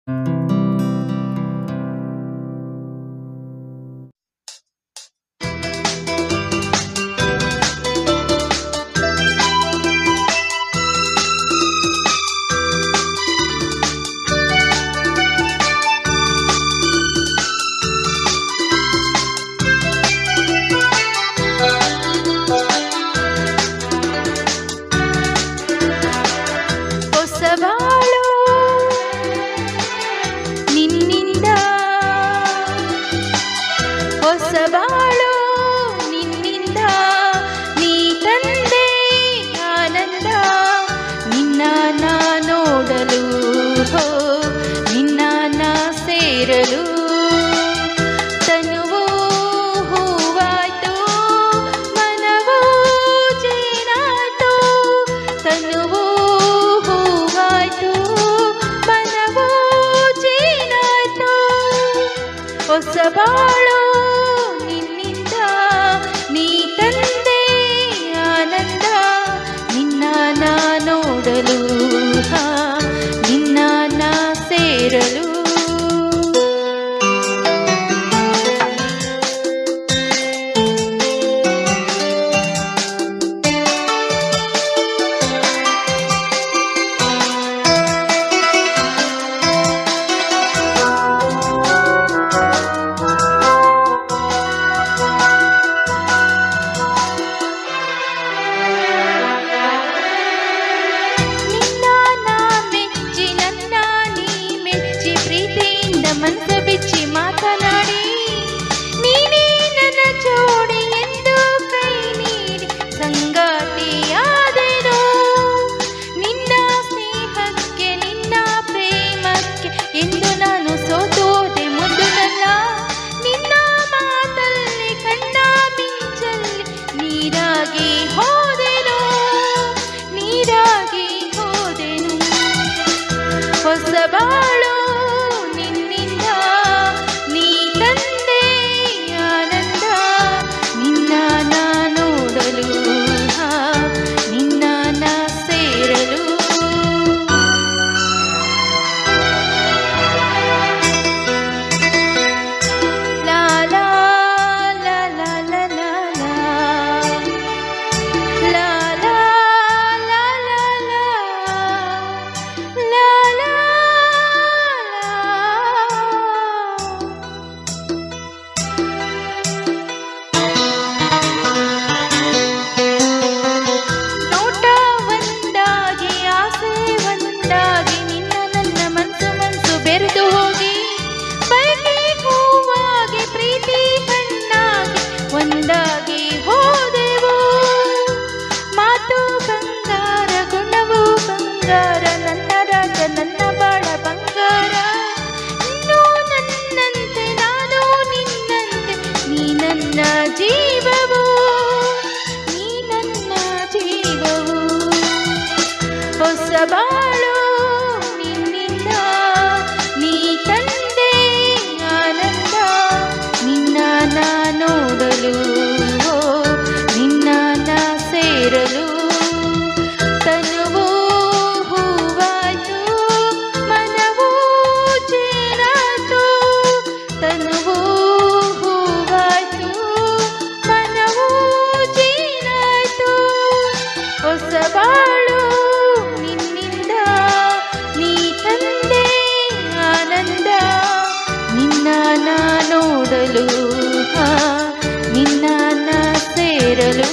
ಹೊಸಬಾಳು ನಿನ್ನಿಂದ, ಹೊಸಬಾಳು ನಿನ್ನಿಂದ, ನೀ ತಂದೆ ಆನಂದ, ನಿನ್ನ ನಾ ನೋಡಲು, ನಿನ್ನ ನಾ ಸೇರಲು, ತನುವು ಹೂವಾಯ್ತು ಮನವೂ ಜೇನಾಯ್ತು, ತನುವು ಹೊಸಬಾಳು ನಿನ್ನಿಂದ, ನೀ ತಂದೆ ಆನಂದ, ನಿನ್ನ ನಾ ನೋಡಲು, ನಿನ್ನ ನಾ ಸೇರಲು. ಮನಸ್ಸು ಬಿಚ್ಚಿ ಮಾತನಾಡಿ ನೀನೇ ನನ್ನ ಜೋಡಿ ಎಂದು ಕೈ ನೀಡಿ ಸಂಗಾತಿಯಾದೆನು. ನಿನ್ನ ಸ್ನೇಹಕ್ಕೆ ನಿನ್ನ ಪ್ರೇಮಕ್ಕೆ ಎಂದು ನಾನು ಸೋತೋದೆ ಮೊದಲಲ್ಲ. ನಿನ್ನ ಮಾತಲ್ಲಿ ಕಣ್ಣ ಮಿಂಚಲ್ಲಿ ನೀರಾಗಿ ಹೋದೆನು, ನೀರಾಗಿ ಹೋದೆನು. ಹೊಸಬಾಳು ಬೆರೆದು ಹೋಗಿ ಬಯಕೆ ಹೂವಾಗಿ ಪ್ರೀತಿ ಕಣ್ಣಾಗಿ ಒಂದಾಗಿ ಹೋದೆವು. ಮಾತು ಬಂಗಾರ ಗುಣವು ಬಂಗಾರ, ನನ್ನ ರಾಜ ನನ್ನ ಬಾಳ ಬಂಗಾರ. ಇನ್ನೂ ನನ್ನಂತೆ ನಾನು ನಿನ್ನಂತೆ, ನೀ ನನ್ನ ಜೀವವು, ನೀ ನನ್ನ ಜೀವವು. ಹೊಸಬಾಳು ನೋಡಲು, ನಿನ್ನ ನಾ ಸೇರಲು, ತನುವು ಹೂವಾಯ್ತು ಮನವೂ ಜೇನಾಯ್ತು, ತನುವು ಹೂವಾಯ್ತು ಮನವೂ ಜೇನಾಯ್ತು. ಹೊಸಬಾಳು ನಿನ್ನಿಂದ, ನೀ ತಂದೆ ಆನಂದ, ನಿನ್ನ ನಾ ನೋಡಲು, ನಿನ್ನ ನಾ ಸೇರಲು.